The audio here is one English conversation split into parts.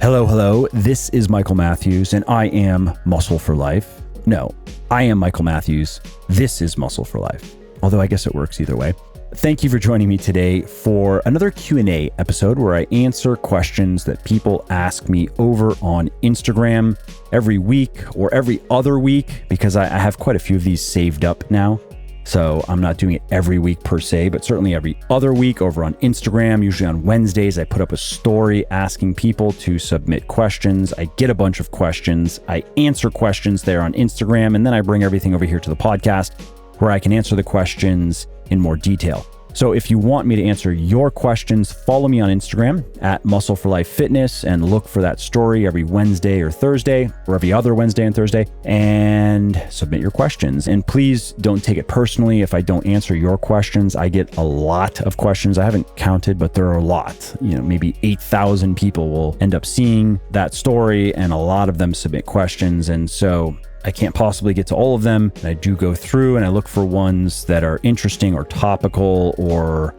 Hello. This is Michael Matthews, and I am Muscle for Life. No, I am Michael Matthews. This is Muscle for Life. Although I guess it works either way. Thank you for joining me today for another Q&A episode where I answer questions that people ask me over on Instagram every week or every other week, because I have quite a few of these saved up now. So I'm not doing it every week per se, but certainly every other week over on Instagram. Usually on Wednesdays, I put up a story asking people to submit questions. I get a bunch of questions. I answer questions there on Instagram, and then I bring everything over here to the podcast where I can answer the questions in more detail. So if you want me to answer your questions, follow me on Instagram at Muscle for Life Fitness and look for that story every Wednesday or Thursday, or every other Wednesday and Thursday, and submit your questions. And please don't take it personally if I don't answer your questions. I get a lot of questions. I haven't counted, but there are a lot. Maybe 8,000 people will end up seeing that story, and a lot of them submit questions. And so I can't possibly get to all of them. I do go through and I look for ones that are interesting or topical or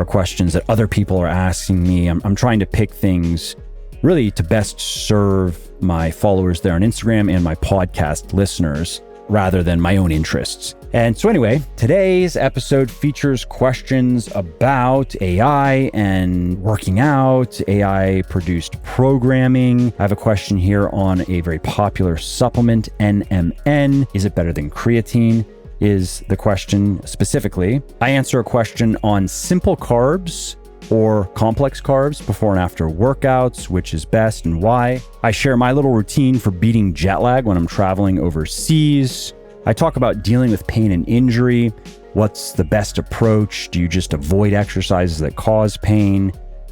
questions that other people are asking me. I'm trying to pick things really to best serve my followers there on Instagram and my podcast listeners rather than my own interests. And so anyway, today's episode features questions about AI and working out, AI-produced programming. I have a question here on a very popular supplement, NMN. Is it better than creatine? Is the question specifically. I answer a question on simple carbs or complex carbs before and after workouts, which is best and why. I share my little routine for beating jet lag when I'm traveling overseas. I talk about dealing with pain and injury. What's the best approach? Do you just avoid exercises that cause pain?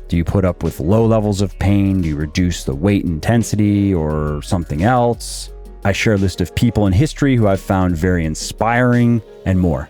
Do you put up with low levels of pain? Do you reduce the weight intensity or something else? I share a list of people in history who I've found very inspiring and more.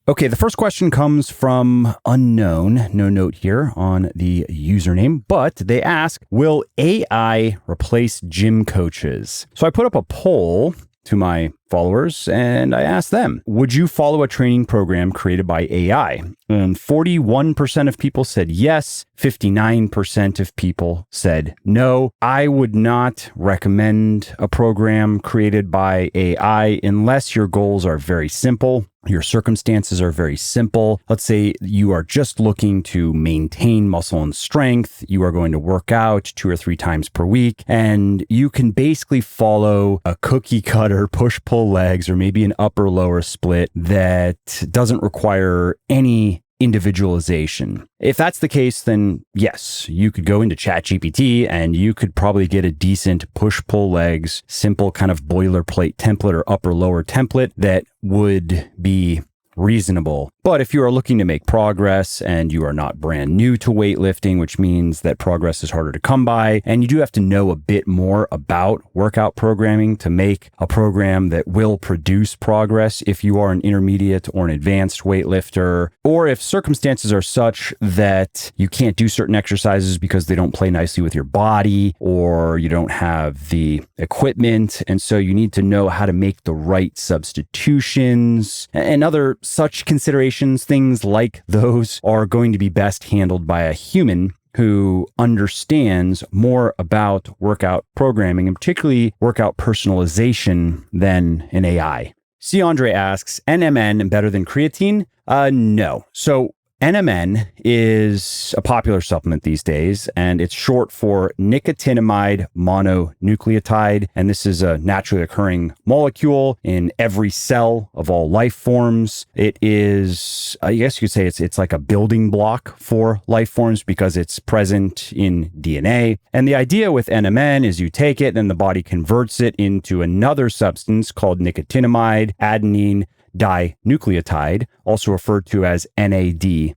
Okay, the first question comes from unknown, no note here on the username, but they ask, will AI replace gym coaches? So I put up a poll to my followers and I asked them, would you follow a training program created by AI? And 41% of people said yes, 59% of people said no. I would not recommend a program created by AI unless your goals are very simple. Your circumstances are very simple. Let's say you are just looking to maintain muscle and strength. You are going to work out 2 or 3 times per week, and you can basically follow a cookie cutter push-pull legs or maybe an upper-lower split that doesn't require any individualization. If that's the case, then yes, you could go into ChatGPT and you could probably get a decent push-pull legs, simple kind of boilerplate template or upper-lower template that would be reasonable. But if you are looking to make progress and you are not brand new to weightlifting, which means that progress is harder to come by, and you do have to know a bit more about workout programming to make a program that will produce progress if you are an intermediate or an advanced weightlifter, or if circumstances are such that you can't do certain exercises because they don't play nicely with your body or you don't have the equipment, and so you need to know how to make the right substitutions and other such considerations. Things like those are going to be best handled by a human who understands more about workout programming and particularly workout personalization than an AI. C. Andre asks, NMN better than creatine? No. So NMN is a popular supplement these days, and it's short for nicotinamide mononucleotide. And this is a naturally occurring molecule in every cell of all life forms. It is, I guess you could say it's like a building block for life forms because it's present in DNA. And the idea with NMN is you take it and the body converts it into another substance called nicotinamide adenine dinucleotide, also referred to as NAD+.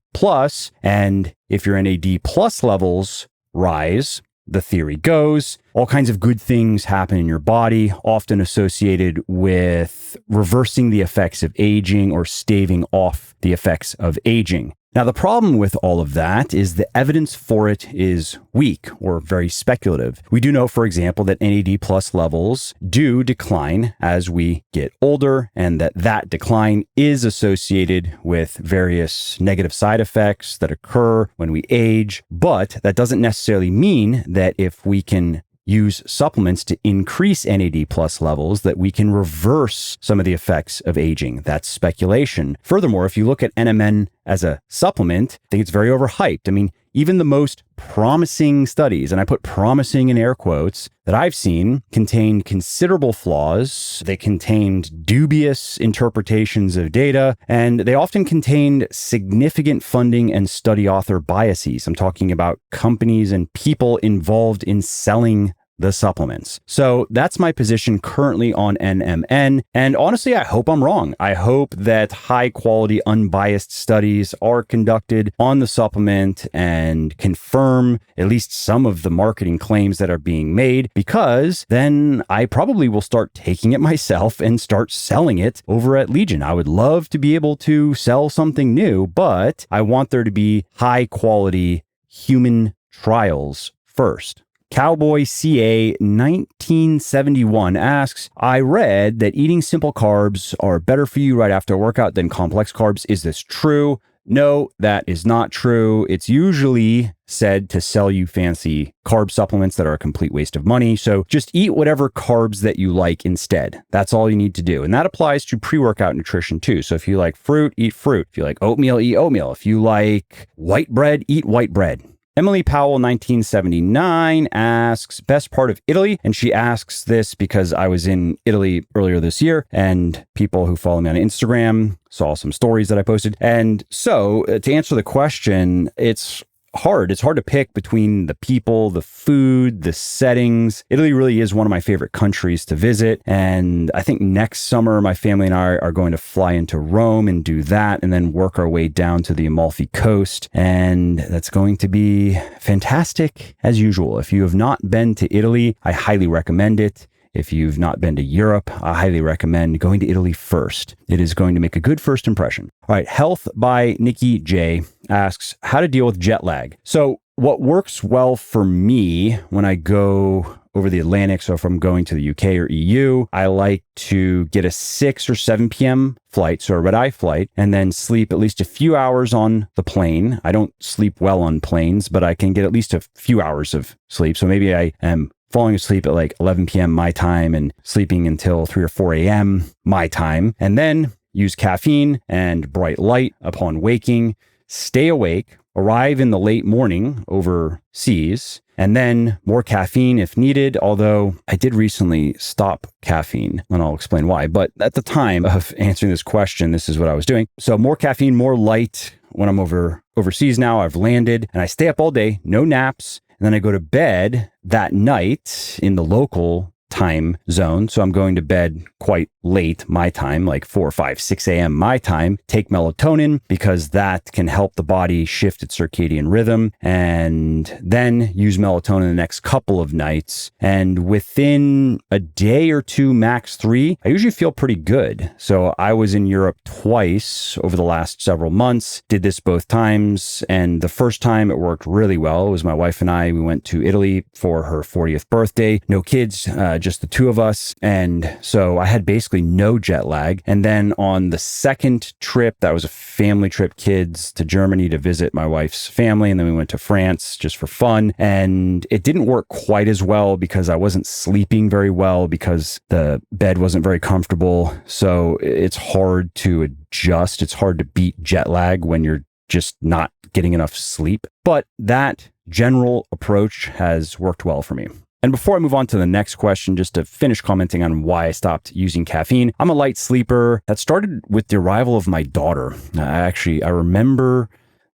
And if your NAD+ levels rise, the theory goes all kinds of good things happen in your body, often associated with reversing the effects of aging or staving off the effects of aging. Now, the problem with all of that is the evidence for it is weak or very speculative. We do know, for example, that NAD+ levels do decline as we get older, and that decline is associated with various negative side effects that occur when we age. But that doesn't necessarily mean that if we can use supplements to increase NAD+ levels, that we can reverse some of the effects of aging. That's speculation. Furthermore, if you look at NMN as a supplement, I think it's very overhyped. I mean, even the most promising studies, and I put promising in air quotes, that I've seen contained considerable flaws. They contained dubious interpretations of data, and they often contained significant funding and study author biases. I'm talking about companies and people involved in selling the supplements. So that's my position currently on NMN. And honestly, I hope I'm wrong. I hope that high quality, unbiased studies are conducted on the supplement and confirm at least some of the marketing claims that are being made, because then I probably will start taking it myself and start selling it over at Legion. I would love to be able to sell something new, but I want there to be high quality human trials first. Cowboy CA 1971 asks, I read that eating simple carbs are better for you right after a workout than complex carbs. Is this true? No, that is not true. It's usually said to sell you fancy carb supplements that are a complete waste of money. So just eat whatever carbs that you like instead. That's all you need to do. And that applies to pre-workout nutrition too. So if you like fruit, eat fruit. If you like oatmeal, eat oatmeal. If you like white bread, eat white bread. Emily Powell, 1979, asks, best part of Italy? And she asks this because I was in Italy earlier this year, and people who follow me on Instagram saw some stories that I posted. And so to answer the question, it's hard to pick between the people, the food, the settings. Italy really is one of my favorite countries to visit. And I think next summer, my family and I are going to fly into Rome and do that, and then work our way down to the Amalfi Coast. And that's going to be fantastic as usual. If you have not been to Italy, I highly recommend it. If you've not been to Europe, I highly recommend going to Italy first. It is going to make a good first impression. All right, Health by Nikki J asks, how to deal with jet lag. So what works well for me when I go over the Atlantic, so if I'm going to the UK or EU, I like to get a 6 or 7 p.m. flight, so a red-eye flight, and then sleep at least a few hours on the plane. I don't sleep well on planes, but I can get at least a few hours of sleep. So maybe I am falling asleep at like 11 p.m. my time and sleeping until 3 or 4 a.m. my time, and then use caffeine and bright light upon waking, stay awake, arrive in the late morning overseas, and then more caffeine if needed, although I did recently stop caffeine, and I'll explain why. But at the time of answering this question, this is what I was doing. So more caffeine, more light when I'm overseas now. I've landed, and I stay up all day, no naps. And then I go to bed that night in the local time zone. So I'm going to bed quite late my time, like 4, 5, 6 a.m. my time, take melatonin because that can help the body shift its circadian rhythm, and then use melatonin the next couple of nights. And within a day or two, max 3, I usually feel pretty good. So I was in Europe twice over the last several months, did this both times. And the first time it worked really well. It was my wife and I, we went to Italy for her 40th birthday, no kids, just the two of us. And so I had basically no jet lag. And then on the second trip, that was a family trip, kids to Germany to visit my wife's family. And then we went to France just for fun. And it didn't work quite as well because I wasn't sleeping very well because the bed wasn't very comfortable. So it's hard to adjust. It's hard to beat jet lag when you're just not getting enough sleep. But that general approach has worked well for me. And before I move on to the next question, just to finish commenting on why I stopped using caffeine, I'm a light sleeper. That started with the arrival of my daughter. I remember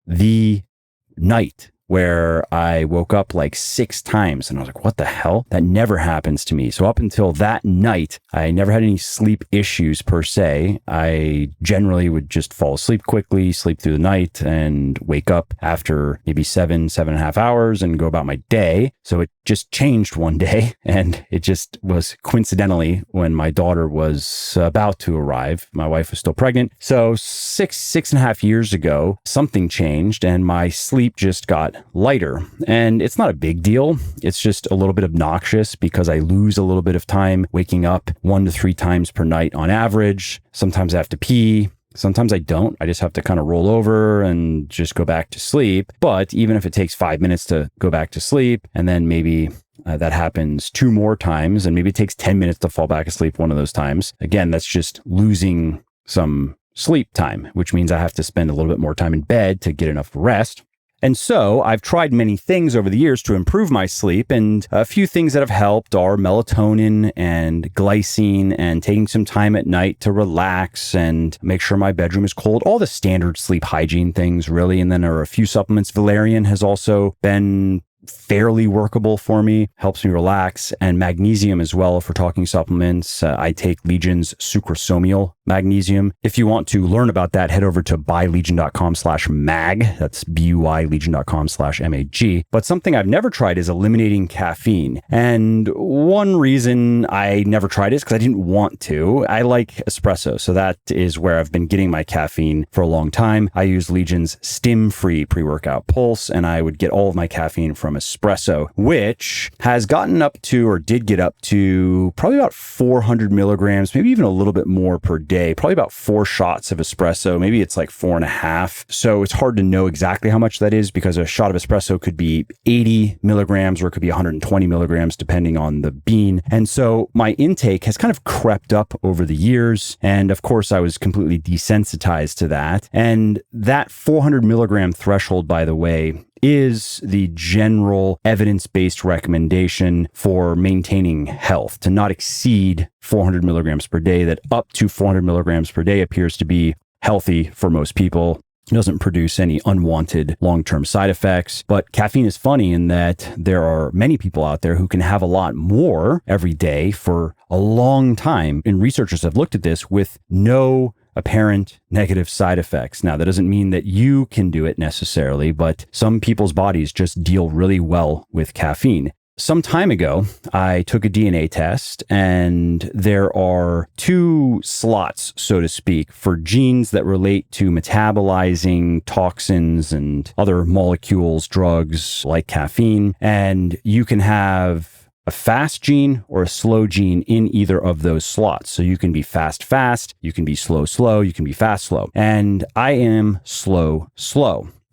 the night where I woke up like 6 times and I was like, what the hell? That never happens to me. So up until that night, I never had any sleep issues per se. I generally would just fall asleep quickly, sleep through the night, and wake up after maybe 7.5 hours and go about my day. So it just changed one day, and it just was coincidentally when my daughter was about to arrive. My wife was still pregnant. So 6.5 years ago, something changed and my sleep just got lighter. And it's not a big deal. It's just a little bit obnoxious because I lose a little bit of time waking up 1 to 3 times per night on average. Sometimes I have to pee. Sometimes I don't. I just have to kind of roll over and just go back to sleep. But even if it takes 5 minutes to go back to sleep, and then maybe that happens 2 more times, and maybe it takes 10 minutes to fall back asleep one of those times. Again, that's just losing some sleep time, which means I have to spend a little bit more time in bed to get enough rest. And so I've tried many things over the years to improve my sleep, and a few things that have helped are melatonin and glycine and taking some time at night to relax and make sure my bedroom is cold, all the standard sleep hygiene things really. And then there are a few supplements. Valerian has also been fairly workable for me, helps me relax, and magnesium as well. If we're talking supplements, I take Legion's sucrosomial magnesium. If you want to learn about that, head over to buylegion.com/mag. That's BUYlegion.com/MAG. But something I've never tried is eliminating caffeine. And one reason I never tried it is because I didn't want to. I like espresso, so that is where I've been getting my caffeine for a long time. I use Legion's stim-free pre-workout Pulse, and I would get all of my caffeine from espresso, which has gotten up to, or did get up to, probably about 400 milligrams, maybe even a little bit more per day, probably about 4 shots of espresso. Maybe it's like 4.5. So it's hard to know exactly how much that is because a shot of espresso could be 80 milligrams or it could be 120 milligrams depending on the bean. And so my intake has kind of crept up over the years. And of course, I was completely desensitized to that. And that 400 milligram threshold, by the way, is the general evidence-based recommendation for maintaining health, to not exceed 400 milligrams per day. That up to 400 milligrams per day appears to be healthy for most people. It doesn't produce any unwanted long-term side effects. But caffeine is funny in that there are many people out there who can have a lot more every day for a long time. And researchers have looked at this with no apparent negative side effects. Now, that doesn't mean that you can do it necessarily, but some people's bodies just deal really well with caffeine. Some time ago, I took a DNA test, and there are 2 slots, so to speak, for genes that relate to metabolizing toxins and other molecules, drugs like caffeine. And you can have a fast gene or a slow gene in either of those slots. So you can be fast, you can be slow, you can be fast, slow. And I am slow.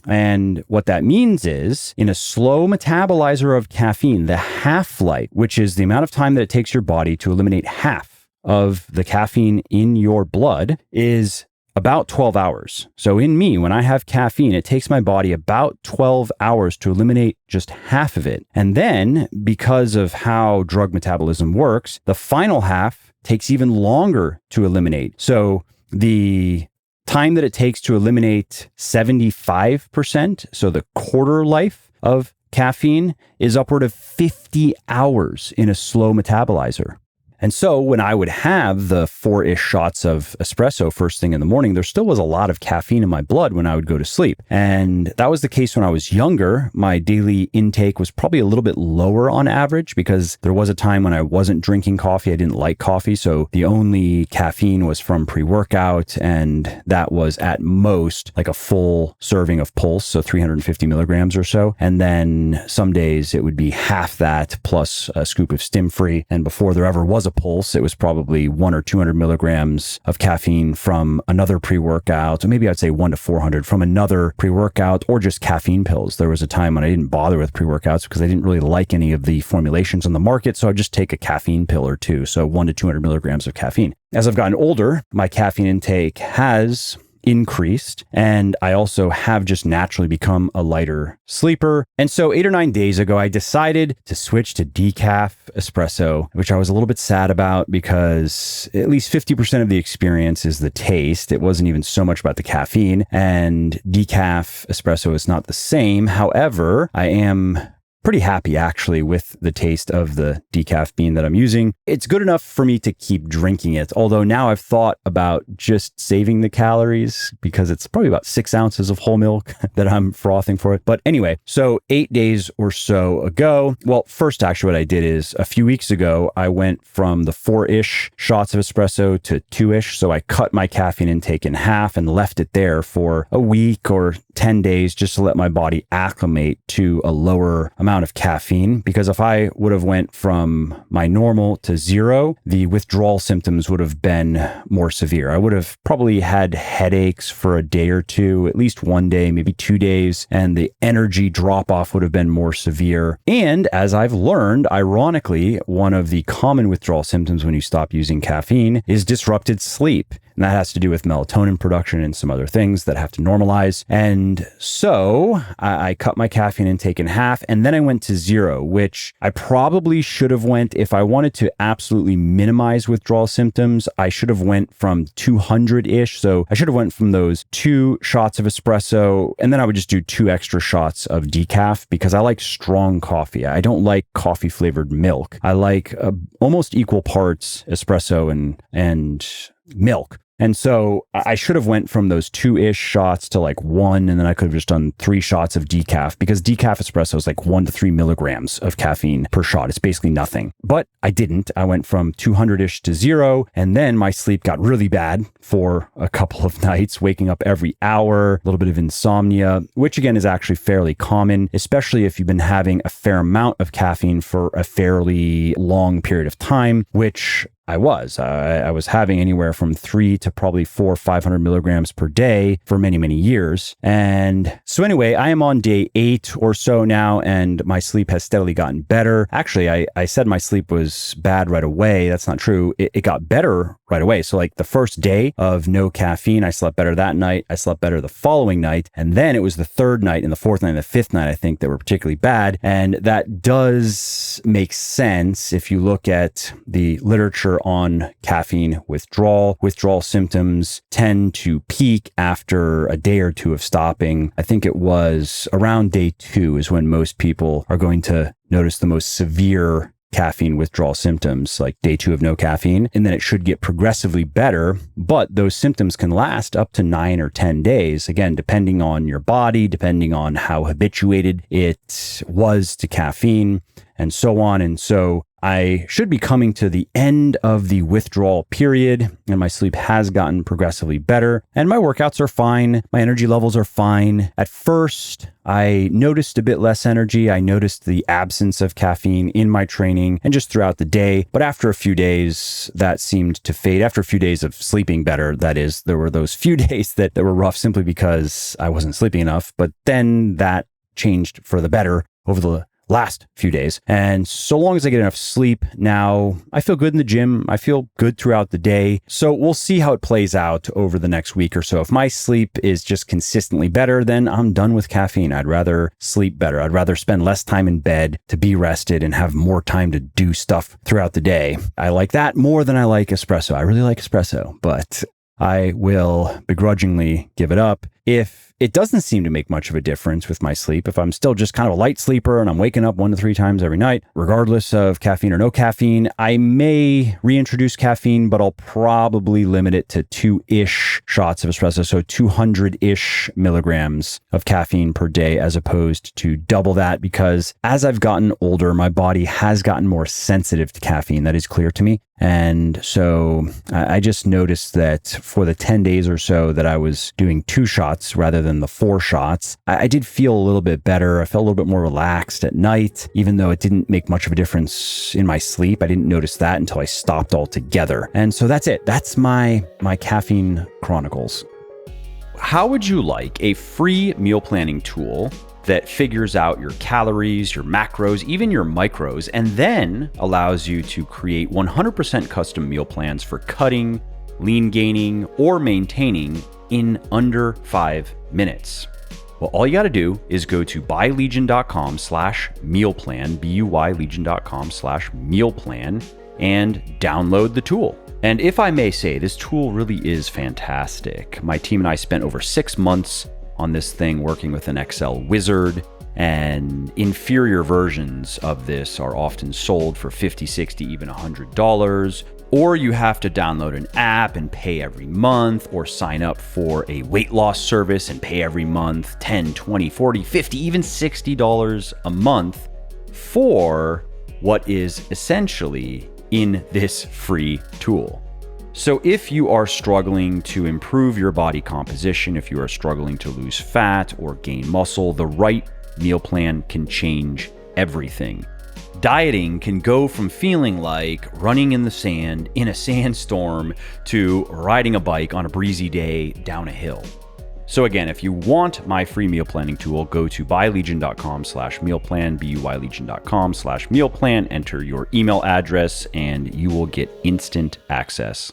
And what that means is, in a slow metabolizer of caffeine, the half-life, which is the amount of time that it takes your body to eliminate half of the caffeine in your blood, is about 12 hours. So in me, when I have caffeine, it takes my body about 12 hours to eliminate just half of it. And then, because of how drug metabolism works, the final half takes even longer to eliminate. So the time that it takes to eliminate 75%, so the quarter life of caffeine, is upward of 50 hours in a slow metabolizer. And so when I would have the 4-ish shots of espresso first thing in the morning, there still was a lot of caffeine in my blood when I would go to sleep. And that was the case when I was younger. My daily intake was probably a little bit lower on average because there was a time when I wasn't drinking coffee. I didn't like coffee. So the only caffeine was from pre-workout, and that was at most like a full serving of Pulse, so 350 milligrams or so. And then some days it would be half that plus a scoop of stim-free. And before there ever was a Pulse, it was probably 100 or 200 milligrams of caffeine from another pre-workout. So maybe I'd say 100 to 400 from another pre-workout, or just caffeine pills. There was a time when I didn't bother with pre-workouts because I didn't really like any of the formulations on the market. So I'd just take a caffeine pill or two. So 100 to 200 milligrams of caffeine. As I've gotten older, my caffeine intake has increased. And I also have just naturally become a lighter sleeper. And so 8 or 9 days ago, I decided to switch to decaf espresso, which I was a little bit sad about because at least 50% of the experience is the taste. It wasn't even so much about the caffeine, and decaf espresso is not the same. However, I am pretty happy actually with the taste of the decaf bean that I'm using. It's good enough for me to keep drinking it. Although now I've thought about just saving the calories because it's probably about 6 ounces of whole milk that I'm frothing for it. But anyway, so 8 days or so ago, well, first actually what I did is a few weeks ago, I went from the 4-ish shots of espresso to 2-ish. So I cut my caffeine intake in half and left it there for a week or 10 days just to let my body acclimate to a lower amount of caffeine, because if I would have went from my normal to 0, the withdrawal symptoms would have been more severe. I would have probably had headaches for a day or two, at least 1 day, maybe 2 days, and the energy drop off would have been more severe. And as I've learned, ironically, one of the common withdrawal symptoms when you stop using caffeine is disrupted sleep. And that has to do with melatonin production and some other things that have to normalize. And so I cut my caffeine intake in half, and then I went to 0, which I probably should have went if I wanted to absolutely minimize withdrawal symptoms. I should have went from 200-ish. So I should have went from those 2 shots of espresso, and then I would just do 2 extra shots of decaf because I like strong coffee. I don't like coffee flavored milk. I like almost equal parts espresso and milk. And so I should have went from those 2-ish shots to like 1, and then I could have just done 3 shots of decaf, because decaf espresso is like 1 to 3 milligrams of caffeine per shot. It's basically nothing. But I didn't. I went from 200-ish to 0, and then my sleep got really bad for a couple of nights, waking up every hour, a little bit of insomnia, which again is actually fairly common, especially if you've been having a fair amount of caffeine for a fairly long period of time, which I was having anywhere from 3 to probably 400 or 500 milligrams per day for many, many years. And so anyway, I am on day 8 or so now, and my sleep has steadily gotten better. Actually, I said my sleep was bad right away. That's not true. It got better right away. So like the first day of no caffeine, I slept better that night. I slept better the following night. And then it was the 3rd night and the 4th night and the 5th night, I think, that were particularly bad. And that does make sense if you look at the literature on caffeine withdrawal. Withdrawal symptoms tend to peak after a day or 2 of stopping. I think it was around day 2 is when most people are going to notice the most severe caffeine withdrawal symptoms, like day 2 of no caffeine. And then it should get progressively better, but those symptoms can last up to 9 or 10 days. Again, depending on your body, depending on how habituated it was to caffeine, and so on. And so I should be coming to the end of the withdrawal period, and my sleep has gotten progressively better, and my workouts are fine. My energy levels are fine. At first, I noticed a bit less energy. I noticed the absence of caffeine in my training and just throughout the day. But after a few days, that seemed to fade. After a few days of sleeping better, that is, there were those few days that were rough simply because I wasn't sleeping enough. But then that changed for the better over the last few days. And so long as I get enough sleep now, I feel good in the gym. I feel good throughout the day. So we'll see how it plays out over the next week or so. If my sleep is just consistently better, then I'm done with caffeine. I'd rather sleep better. I'd rather spend less time in bed to be rested and have more time to do stuff throughout the day. I like that more than I like espresso. I really like espresso, but I will begrudgingly give it up if it doesn't seem to make much of a difference with my sleep. If I'm still just kind of a light sleeper and I'm waking up 1 to 3 times every night, regardless of caffeine or no caffeine, I may reintroduce caffeine, but I'll probably limit it to 2-ish shots of espresso. So 200-ish milligrams of caffeine per day, as opposed to double that, because as I've gotten older, my body has gotten more sensitive to caffeine. That is clear to me. And so I just noticed that for the 10 days or so that I was doing 2 shots rather than the 4 shots, I did feel a little bit better. I felt a little bit more relaxed at night, even though it didn't make much of a difference in my sleep. I didn't notice that until I stopped altogether. And so that's it. That's my caffeine chronicles. How would you like a free meal planning tool that figures out your calories, your macros, even your micros, and then allows you to create 100% custom meal plans for cutting, lean gaining, or maintaining in under 5 minutes? Well, all you got to do is go to buylegion.com/mealplan, buylegion.com/mealplan, and download the tool. And if I may say, this tool really is fantastic. My team and I spent over 6 months on this thing working with an Excel wizard, and inferior versions of this are often sold for $50, $60, even $100. Or you have to download an app and pay every month, or sign up for a weight loss service and pay every month $10, $20, $40, $50, even $60 a month for what is essentially in this free tool. So if you are struggling to improve your body composition, if you are struggling to lose fat or gain muscle, the right meal plan can change everything. Dieting can go from feeling like running in the sand in a sandstorm to riding a bike on a breezy day down a hill. So again, if you want my free meal planning tool, go to buylegion.com/mealplan, buylegion.com/mealplan, enter your email address, and you will get instant access.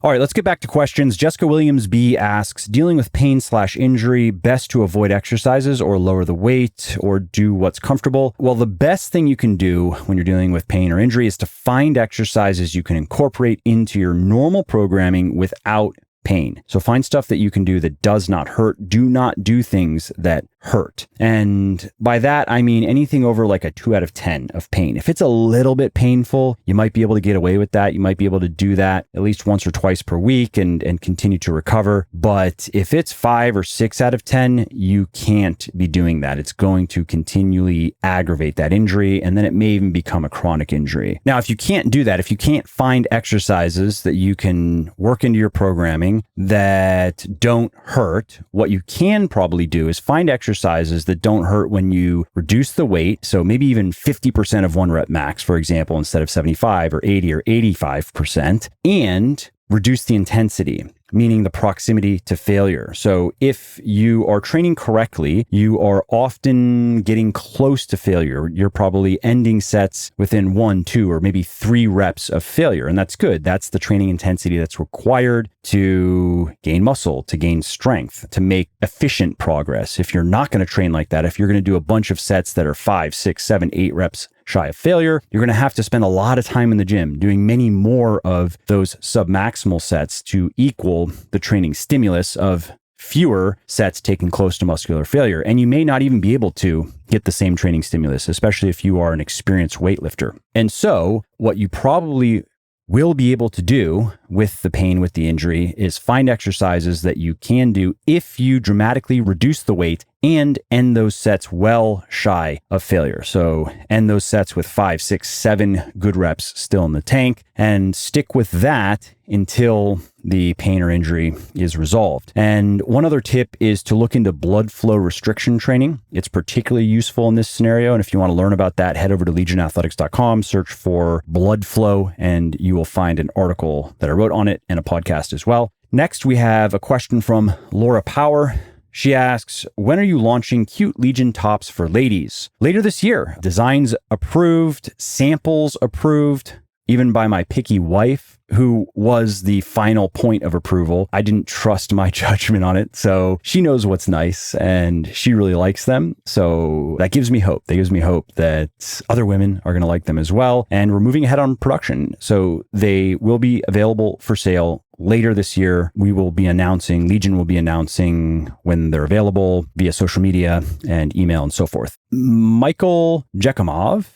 All right, let's get back to questions. Jessica Williams B asks, dealing with pain/injury, best to avoid exercises or lower the weight or do what's comfortable? Well, the best thing you can do when you're dealing with pain or injury is to find exercises you can incorporate into your normal programming without pain. So find stuff that you can do that does not hurt. Do not do things that hurt. And by that, I mean anything over like a 2 out of 10 of pain. If it's a little bit painful, you might be able to get away with that. You might be able to do that at least once or twice per week and continue to recover. But if it's 5 or 6 out of 10, you can't be doing that. It's going to continually aggravate that injury, and then it may even become a chronic injury. Now, if you can't do that, if you can't find exercises that you can work into your programming that don't hurt, what you can probably do is find exercises that don't hurt when you reduce the weight. So maybe even 50% of 1 rep max, for example, instead of 75 or 80 or 85%, and reduce the intensity, meaning the proximity to failure. So if you are training correctly, you are often getting close to failure. You're probably ending sets within 1, 2, or maybe 3 reps of failure. And that's good. That's the training intensity that's required to gain muscle, to gain strength, to make efficient progress. If you're not going to train like that, if you're going to do a bunch of sets that are 5, 6, 7, 8 reps shy of failure, you're going to have to spend a lot of time in the gym doing many more of those submaximal sets to equal the training stimulus of fewer sets taken close to muscular failure. And you may not even be able to get the same training stimulus, especially if you are an experienced weightlifter. And so what you probably will be able to do with the pain, with the injury, is find exercises that you can do if you dramatically reduce the weight and end those sets well shy of failure. So end those sets with 5, 6, 7 good reps still in the tank, and stick with that until the pain or injury is resolved. And one other tip is to look into blood flow restriction training. It's particularly useful in this scenario. And if you want to learn about that, head over to legionathletics.com, search for blood flow, and you will find an article that I wrote on it and a podcast as well. Next, we have a question from Laura Power. She asks, when are you launching cute Legion tops for ladies? Later this year. Designs approved, samples approved, even by my picky wife, who was the final point of approval. I didn't trust my judgment on it. So she knows what's nice and she really likes them. So that gives me hope. That gives me hope that other women are going to like them as well. And we're moving ahead on production. So they will be available for sale later this year. We will be announcing, Legion will be announcing when they're available via social media and email and so forth. Michael Jekimov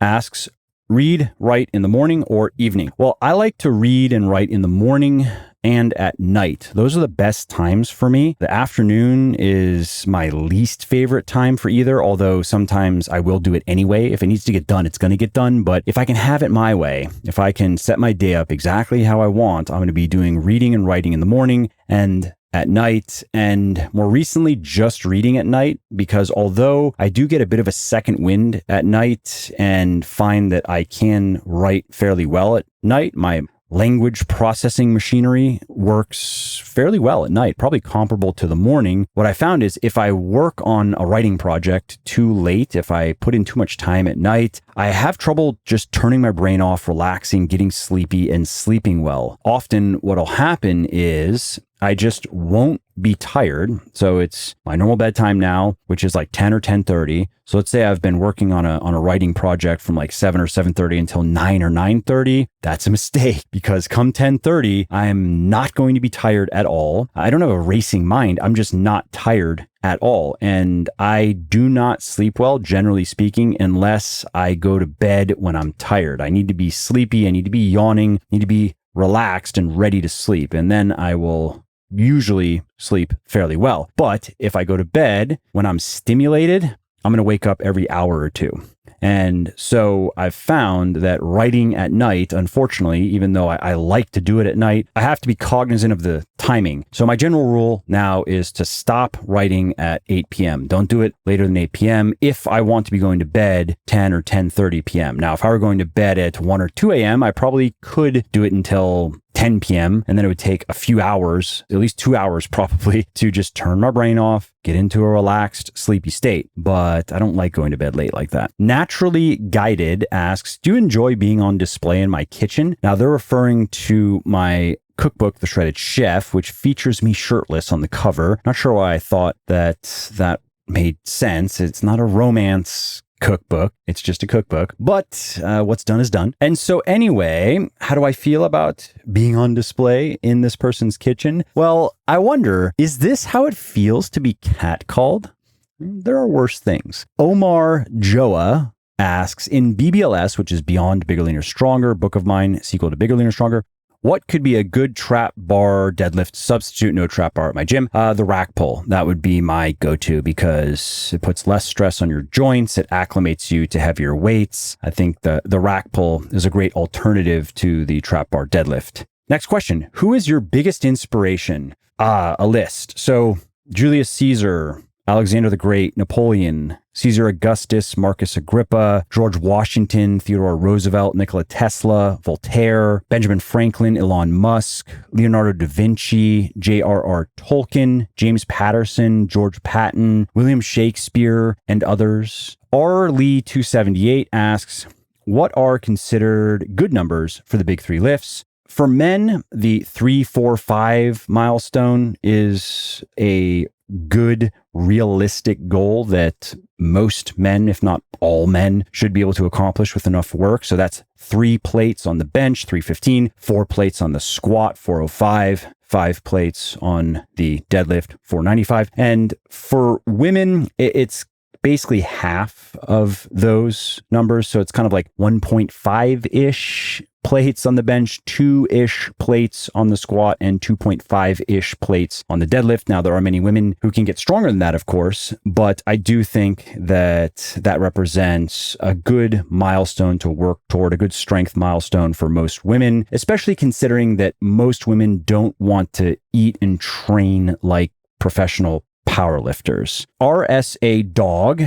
asks, read, write in the morning or evening? Well, I like to read and write in the morning and at night. Those are the best times for me. The afternoon is my least favorite time for either, although sometimes I will do it anyway. If it needs to get done, it's going to get done. But if I can have it my way, if I can set my day up exactly how I want, I'm going to be doing reading and writing in the morning and at night, and more recently just reading at night, because although I do get a bit of a second wind at night and find that I can write fairly well at night, my language processing machinery works fairly well at night, probably comparable to the morning. What I found is if I work on a writing project too late, if I put in too much time at night, I have trouble just turning my brain off, relaxing, getting sleepy, and sleeping well. Often what'll happen is I just won't be tired. So it's my normal bedtime now, which is like 10 or 10:30. So let's say I've been working on a writing project from like 7 or 7:30 until 9 or 9:30. That's a mistake because come 10:30, I'm not going to be tired at all. I don't have a racing mind. I'm just not tired at all. And I do not sleep well, generally speaking, unless I go to bed when I'm tired. I need to be sleepy. I need to be yawning, need to be relaxed and ready to sleep. And then I will usually sleep fairly well. But if I go to bed when I'm stimulated, I'm going to wake up every hour or two. And so I've found that writing at night, unfortunately, even though I like to do it at night, I have to be cognizant of the timing. So my general rule now is to stop writing at 8 p.m. Don't do it later than 8 p.m. if I want to be going to bed 10 or 10:30 p.m. Now, if I were going to bed at 1 or 2 a.m., I probably could do it until 10 p.m. And then it would take a few hours, at least 2 hours probably, to just turn my brain off, get into a relaxed, sleepy state. But I don't like going to bed late like that. Naturally Guided asks, do you enjoy being on display in my kitchen? Now they're referring to my cookbook, The Shredded Chef, which features me shirtless on the cover. Not sure why I thought that made sense. It's not a romance cookbook. It's just a cookbook, but what's done is done. And so anyway, how do I feel about being on display in this person's kitchen? Well, I wonder, is this how it feels to be catcalled? There are worse things. Omar Joa asks, in BBLS, which is Beyond Bigger, Leaner, Stronger, book of mine, sequel to Bigger, Leaner, Stronger, what could be a good trap bar deadlift substitute? No trap bar at my gym. The rack pull. That would be my go-to because it puts less stress on your joints. It acclimates you to heavier weights. I think the rack pull is a great alternative to the trap bar deadlift. Next question. Who is your biggest inspiration? A list. So Julius Caesar, Alexander the Great, Napoleon, Caesar Augustus, Marcus Agrippa, George Washington, Theodore Roosevelt, Nikola Tesla, Voltaire, Benjamin Franklin, Elon Musk, Leonardo da Vinci, J.R.R. Tolkien, James Patterson, George Patton, William Shakespeare, and others. R. Lee 278 asks, what are considered good numbers for the big three lifts? For men, the 3, 4, 5 milestone is a good, realistic goal that most men, if not all men, should be able to accomplish with enough work. So that's 3 plates on the bench, 315, 4 plates on the squat, 405, 5 plates on the deadlift, 495. And for women, it's basically half of those numbers. So it's kind of like 1.5-ish plates on the bench, 2-ish plates on the squat, and 2.5-ish plates on the deadlift. Now, there are many women who can get stronger than that, of course, but I do think that represents a good milestone to work toward, a good strength milestone for most women, especially considering that most women don't want to eat and train like professional powerlifters. RSA Dog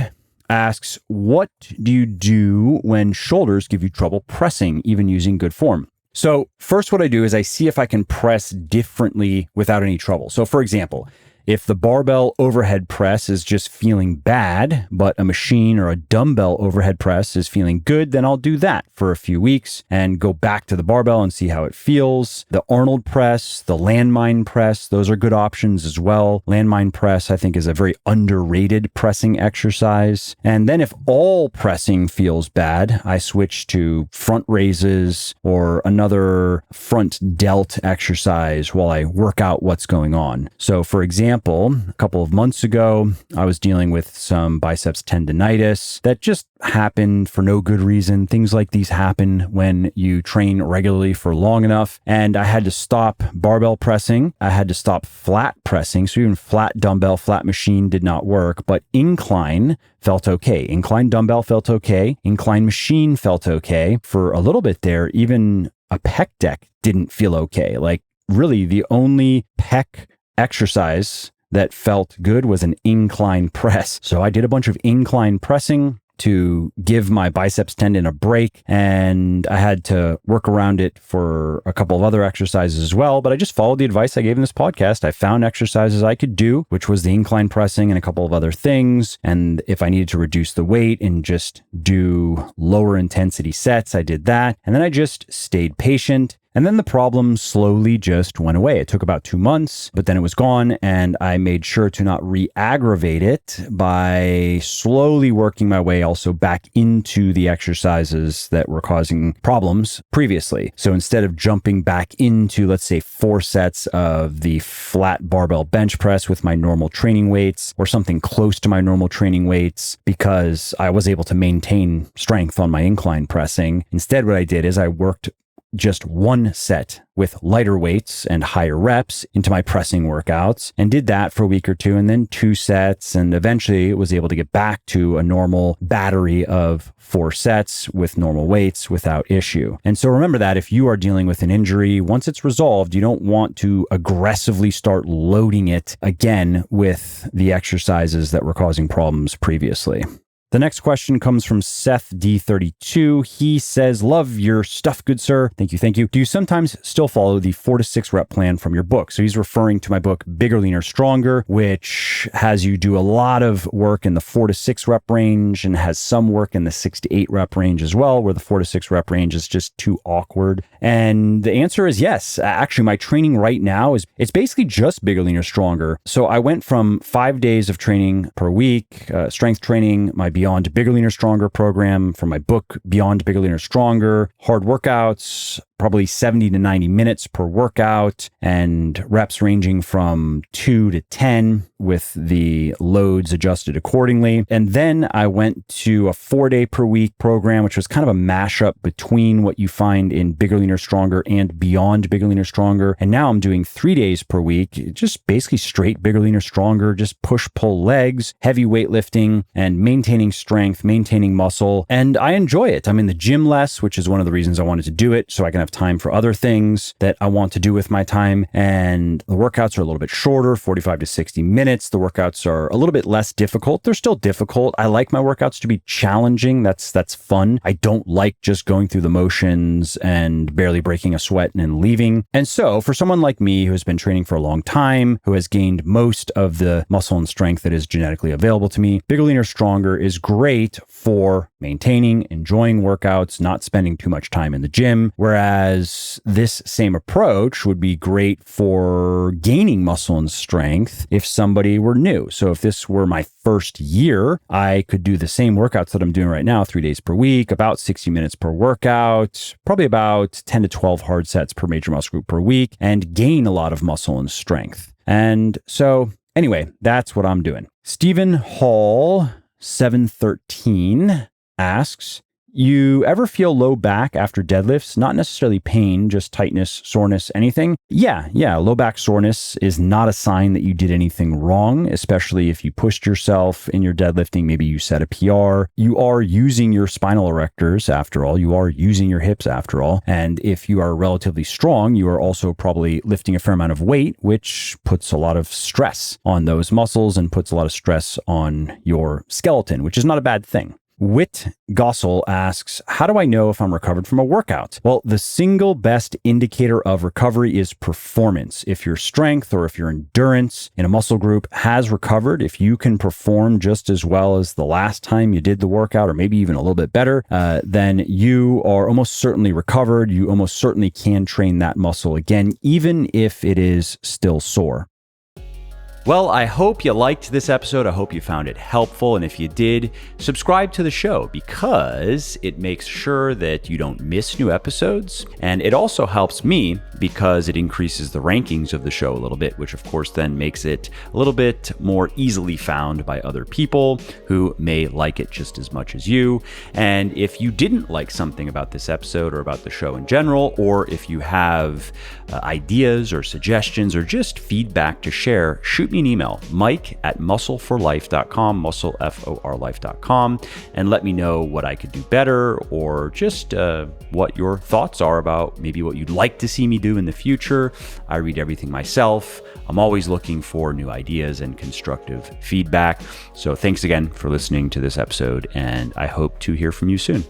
asks, what do you do when shoulders give you trouble pressing, even using good form? So first, what I do is I see if I can press differently without any trouble. So for example, if the barbell overhead press is just feeling bad, but a machine or a dumbbell overhead press is feeling good, then I'll do that for a few weeks and go back to the barbell and see how it feels. The Arnold press, the landmine press, those are good options as well. Landmine press, I think, is a very underrated pressing exercise. And then if all pressing feels bad, I switch to front raises or another front delt exercise while I work out what's going on. So for example, a couple of months ago, I was dealing with some biceps tendonitis that just happened for no good reason. Things like these happen when you train regularly for long enough. And I had to stop barbell pressing. I had to stop flat pressing. So even flat dumbbell, flat machine did not work, but incline felt okay. Incline dumbbell felt okay. Incline machine felt okay. For a little bit there, even a pec deck didn't feel okay. Like really the only pec exercise that felt good was an incline press. So I did a bunch of incline pressing to give my biceps tendon a break, and I had to work around it for a couple of other exercises as well. But I just followed the advice I gave in this podcast. I found exercises I could do, which was the incline pressing and a couple of other things. And if I needed to reduce the weight and just do lower intensity sets, I did that. And then I just stayed patient. And then the problem slowly just went away. It took about 2 months, but then it was gone. And I made sure to not re-aggravate it by slowly working my way also back into the exercises that were causing problems previously. So instead of jumping back into, let's say, 4 sets of the flat barbell bench press with my normal training weights or something close to my normal training weights, because I was able to maintain strength on my incline pressing, instead what I did is I worked just 1 set with lighter weights and higher reps into my pressing workouts, and did that for a week or 2, and then 2 sets. And eventually was able to get back to a normal battery of 4 sets with normal weights without issue. And so remember that if you are dealing with an injury, once it's resolved, you don't want to aggressively start loading it again with the exercises that were causing problems previously. The next question comes from Seth D32. He says, love your stuff, good sir. Thank you. Thank you. Do you sometimes still follow the 4 to 6 rep plan from your book? So he's referring to my book, Bigger, Leaner, Stronger, which has you do a lot of work in the 4 to 6 rep range and has some work in the 6 to 8 rep range as well, where the 4 to 6 rep range is just too awkward. And the answer is yes. Actually, my training right now it's basically just Bigger, Leaner, Stronger. So I went from 5 days of training per week, strength training, my Beyond Bigger, Leaner, Stronger program, from my book, Beyond Bigger, Leaner, Stronger, hard workouts, probably 70 to 90 minutes per workout, and reps ranging from 2 to 10 with the loads adjusted accordingly. And then I went to a 4-day per week program, which was kind of a mashup between what you find in Bigger, Leaner, Stronger and Beyond Bigger, Leaner, Stronger. And now I'm doing 3 days per week, just basically straight Bigger, Leaner, Stronger, just push, pull legs, heavy weightlifting, and maintaining strength, maintaining muscle. And I enjoy it. I'm in the gym less, which is one of the reasons I wanted to do it, so I can have time for other things that I want to do with my time. And the workouts are a little bit shorter, 45 to 60 minutes. The workouts are a little bit less difficult. They're still difficult. I like my workouts to be challenging. That's fun. I don't like just going through the motions and barely breaking a sweat and then leaving. And so for someone like me who has been training for a long time, who has gained most of the muscle and strength that is genetically available to me, Bigger, Leaner, Stronger is great for maintaining, enjoying workouts, not spending too much time in the gym. Whereas this same approach would be great for gaining muscle and strength if somebody were new. So if this were my first year, I could do the same workouts that I'm doing right now, 3 days per week, about 60 minutes per workout, probably about 10 to 12 hard sets per major muscle group per week, and gain a lot of muscle and strength. And so anyway, that's what I'm doing. Stephen Hall 713 asks, you ever feel low back after deadlifts? Not necessarily pain, just tightness, soreness, anything? Yeah. Low back soreness is not a sign that you did anything wrong, especially if you pushed yourself in your deadlifting. Maybe you set a PR. You are using your spinal erectors after all. You are using your hips after all. And if you are relatively strong, you are also probably lifting a fair amount of weight, which puts a lot of stress on those muscles and puts a lot of stress on your skeleton, which is not a bad thing. Whit Gossel asks, how do I know if I'm recovered from a workout? Well, the single best indicator of recovery is performance. If your strength or if your endurance in a muscle group has recovered, if you can perform just as well as the last time you did the workout, or maybe even a little bit better, then you are almost certainly recovered. You almost certainly can train that muscle again, even if it is still sore. Well, I hope you liked this episode. I hope you found it helpful. And if you did, subscribe to the show because it makes sure that you don't miss new episodes. And it also helps me because it increases the rankings of the show a little bit, which of course then makes it a little bit more easily found by other people who may like it just as much as you. And if you didn't like something about this episode or about the show in general, or if you have ideas or suggestions or just feedback to share, shoot me me an email, mike@muscleforlife.com, muscleforlife.com, and let me know what I could do better, or just what your thoughts are about maybe what you'd like to see me do in the future. I read everything myself. I'm always looking for new ideas and constructive feedback. So thanks again for listening to this episode, and I hope to hear from you soon.